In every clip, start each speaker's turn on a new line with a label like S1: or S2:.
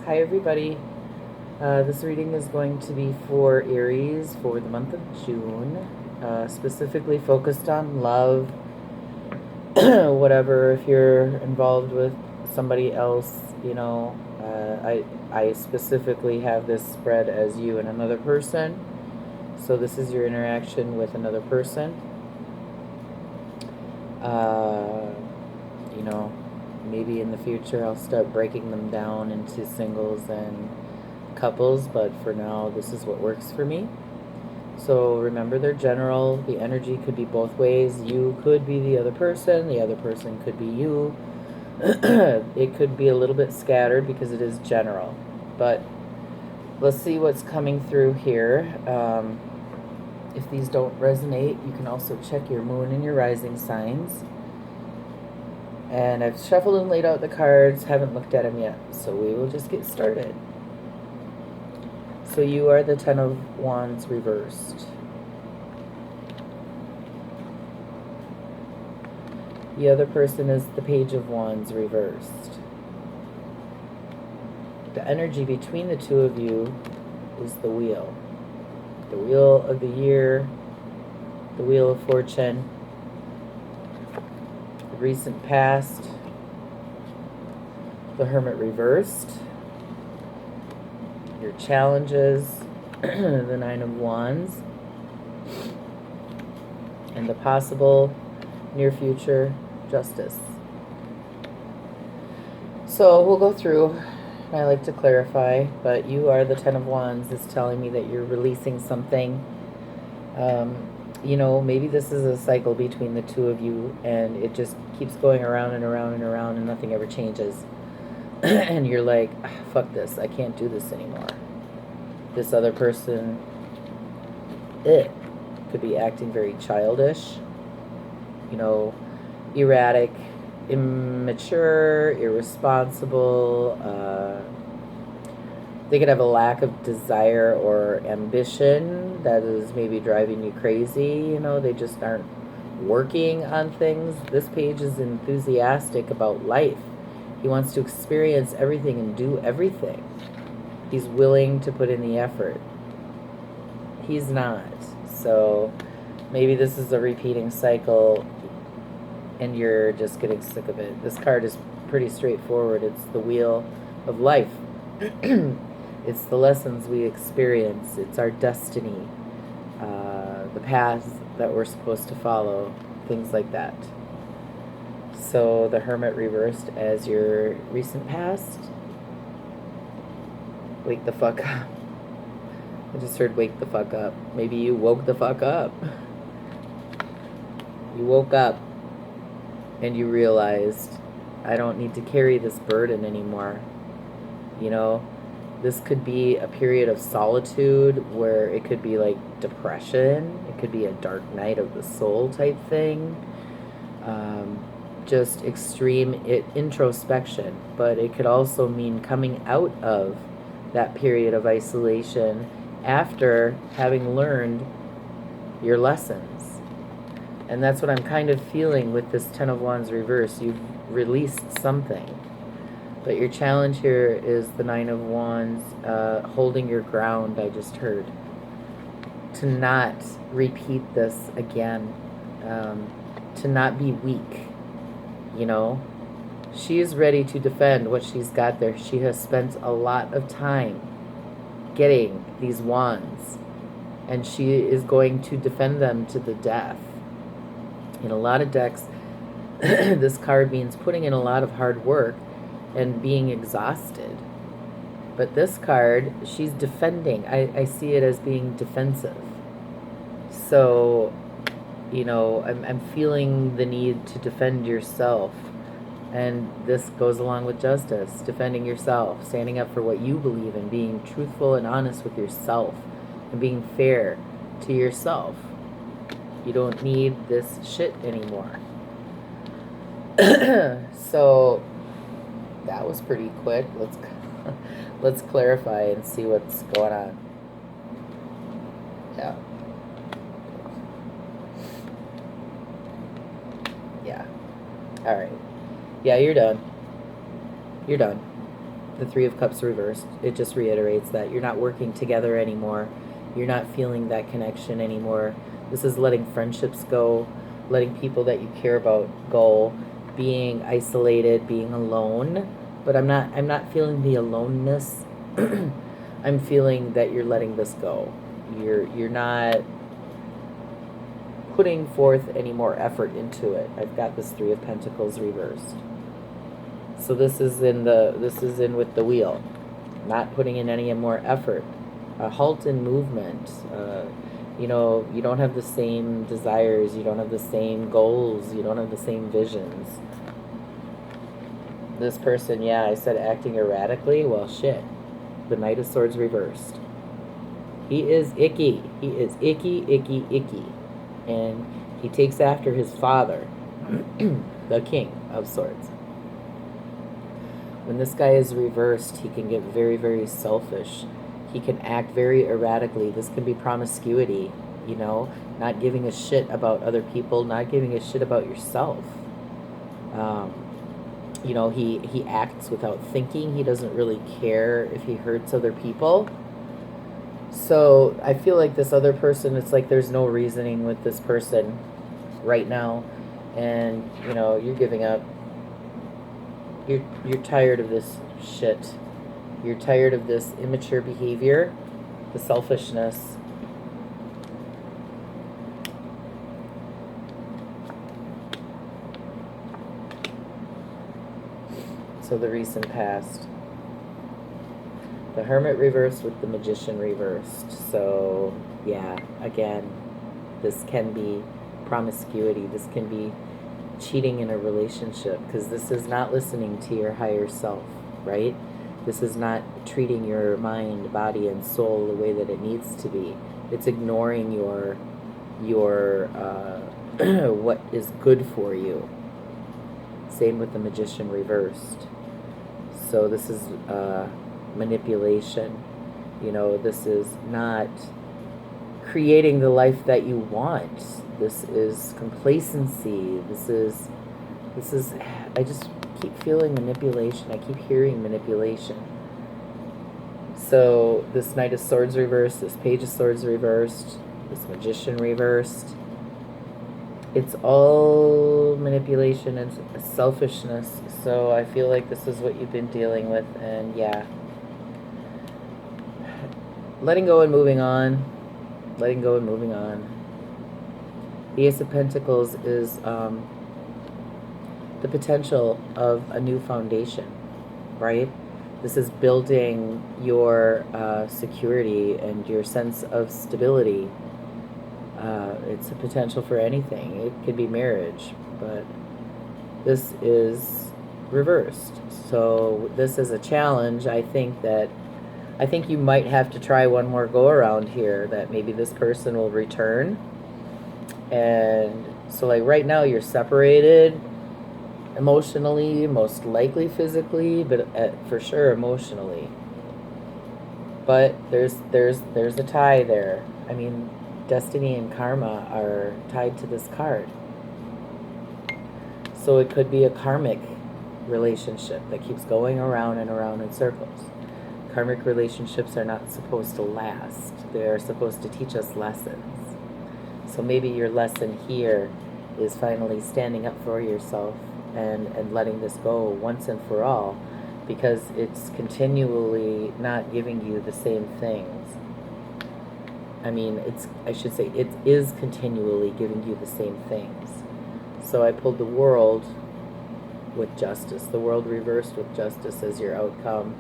S1: Hi everybody. This reading is going to be for Aries for the month of June, specifically focused on love, whatever. If you're involved with somebody else, I specifically have this spread as you and another person. So this is your interaction with another person. You know, maybe in the future I'll start breaking them down into singles and couples, but for now this is what works for me. So remember, they're general. The energy could be both ways. You could be the other person could be you. It could be a little bit scattered because it is general, but let's see what's coming through here. If these don't resonate, you can also check your moon and your rising signs. And I've shuffled and laid out the cards, haven't looked at them yet, so we will just get started. So you are the Ten of Wands reversed. The other person is the Page of Wands reversed. The energy between the two of you is the Wheel. The Wheel of the Year, the Wheel of Fortune, the recent past, the Hermit reversed, your challenges, the Nine of Wands, and the possible near future Justice. So we'll go through. I like to clarify, but you are the Ten of Wands. It's telling me that you're releasing something. Maybe this is a cycle between the two of you, and it just keeps going around and around and around, and nothing ever changes. And you're like, fuck this, I can't do this anymore. This other person, could be acting very childish, erratic, immature, irresponsible. They could have a lack of desire or ambition that is maybe driving you crazy. They just aren't working on things. This page is enthusiastic about life. He wants to experience everything and do everything. He's willing to put in the effort. He's not. So maybe this is a repeating cycle and you're just getting sick of it. This card is pretty straightforward. It's the wheel of life. It's the lessons we experience. It's our destiny, the paths that we're supposed to follow, things like that. So the Hermit reversed as your recent past. Wake the fuck up. I just heard wake the fuck up. Maybe you woke the fuck up. You woke up and you realized, I don't need to carry this burden anymore. This could be a period of solitude where it could be like depression. It could be a dark night of the soul type thing. Just extreme introspection. But it could also mean coming out of that period of isolation after having learned your lessons. And that's what I'm kind of feeling with this Ten of Wands reverse. You've released something. But your challenge here is the Nine of Wands, holding your ground, I just heard. To not repeat this again. To not be weak. She is ready to defend what she's got there. She has spent a lot of time getting these wands, and she is going to defend them to the death. In a lot of decks, this card means putting in a lot of hard work and being exhausted. But this card, she's defending. I see it as being defensive. So, I'm feeling the need to defend yourself. And this goes along with justice, defending yourself, standing up for what you believe in, being truthful and honest with yourself, and being fair to yourself. You don't need this shit anymore. So that was pretty quick. Let's clarify and see what's going on. Yeah. All right. Yeah, you're done. You're done. The Three of Cups reversed, it just reiterates that you're not working together anymore. You're not feeling that connection anymore. This is letting friendships go, letting people that you care about go, being isolated, being alone. But I'm not feeling the aloneness. I'm feeling that you're letting this go. You're not putting forth any more effort into it. I've got this Three of Pentacles reversed. So this is in with the wheel, not putting in any more effort, a halt in movement. You know, you don't have the same desires, you don't have the same goals, you don't have the same visions. This person, yeah, I said acting erratically. Well, shit. The Knight of Swords reversed. He is icky. He is icky, icky, icky. And he takes after his father, the King of Swords. When this guy is reversed, he can get very, very selfish. He can act very erratically. This can be promiscuity, you know, not giving a shit about other people, not giving a shit about yourself. You know, he acts without thinking. He doesn't really care if he hurts other people. So I feel like this other person, it's like there's no reasoning with this person right now. And, you know, you're giving up. You're tired of this shit. You're tired of this immature behavior, the selfishness. So the recent past. The Hermit reversed with the Magician reversed. So, yeah, again, this can be promiscuity. This can be cheating in a relationship, because this is not listening to your higher self, right? This is not treating your mind, body, and soul the way that it needs to be. It's ignoring your what is good for you. Same with the Magician reversed. So this is manipulation. You know, this is not creating the life that you want. This is complacency. This is I just keep feeling manipulation. I keep hearing manipulation. So this Knight of Swords reversed, this Page of Swords reversed, this Magician reversed. It's all manipulation and selfishness. So I feel like this is what you've been dealing with. And yeah, letting go and moving on. Letting go and moving on. The Ace of Pentacles is the potential of a new foundation, right? This is building your security and your sense of stability. It's a potential for anything. It could be marriage, but this is reversed. So this is a challenge. I think you might have to try one more go around here, that maybe this person will return. And so like right now you're separated emotionally, most likely physically, but for sure emotionally. But there's a tie there. I mean, destiny and karma are tied to this card. So it could be a karmic relationship that keeps going around and around in circles. Karmic relationships are not supposed to last. They're supposed to teach us lessons. So maybe your lesson here is finally standing up for yourself and letting this go once and for all, because it's continually not giving you the same things. I mean, I should say it is continually giving you the same things. So I pulled the World with Justice. The World reversed with Justice as your outcome.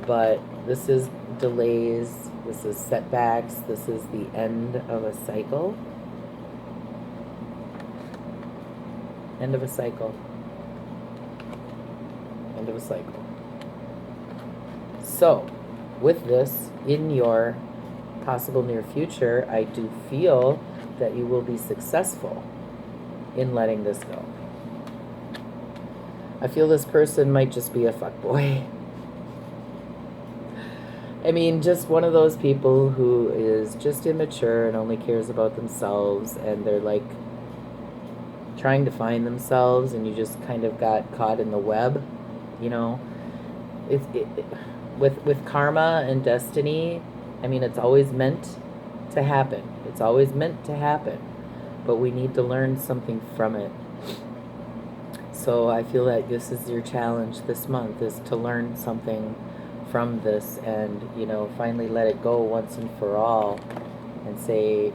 S1: But this is delays, this is setbacks, this is the end of a cycle. End of a cycle. End of a cycle. So, with this, in your possible near future, I do feel that you will be successful in letting this go. I feel this person might just be a fuckboy. I mean, just one of those people who is just immature and only cares about themselves, and they're like trying to find themselves, and you just kind of got caught in the web, you know. With karma and destiny, I mean, it's always meant to happen. It's always meant to happen, but we need to learn something from it. So I feel like this is your challenge this month, is to learn something from this, and finally let it go once and for all, and say,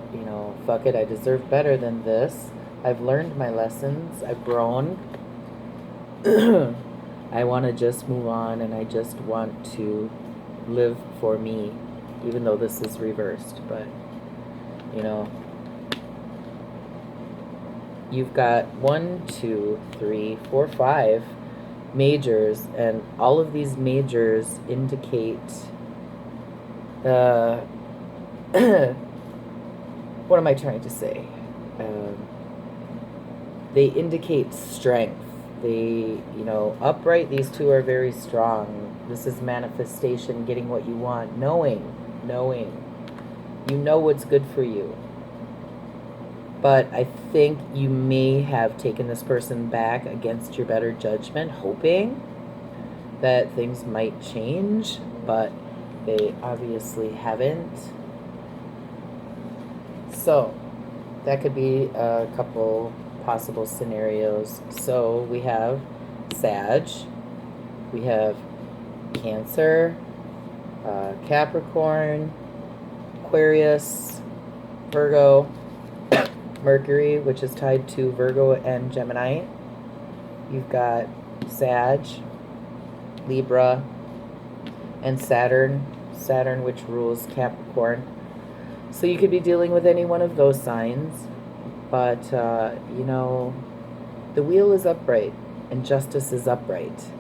S1: fuck it, I deserve better than this. I've learned my lessons. I've grown. I want to just move on, and I just want to live for me, even though this is reversed. But you've got 1, 2, 3, 4, 5 majors, and all of these majors indicate what am I trying to say? They indicate strength. They, upright, these two are very strong. This is manifestation, getting what you want, knowing. You know what's good for you. But I think you may have taken this person back against your better judgment, hoping that things might change, but they obviously haven't. So that could be a couple possible scenarios. So we have Sag, we have Cancer, Capricorn, Aquarius, Virgo, Mercury, which is tied to Virgo and Gemini. You've got Sag, Libra, and Saturn, which rules Capricorn. So you could be dealing with any one of those signs, but the wheel is upright and justice is upright.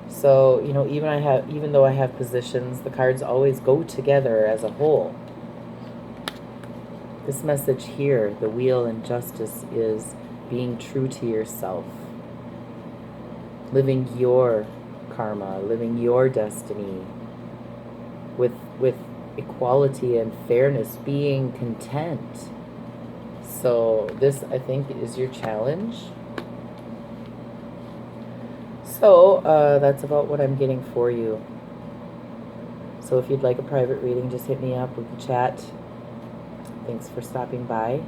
S1: So even though I have positions, the cards always go together as a whole. This message here, the wheel and justice, is being true to yourself, living your karma, living your destiny with equality and fairness, being content. So this, I think, is your challenge. So that's about what I'm getting for you. So if you'd like a private reading, just hit me up. We can chat. Thanks for stopping by.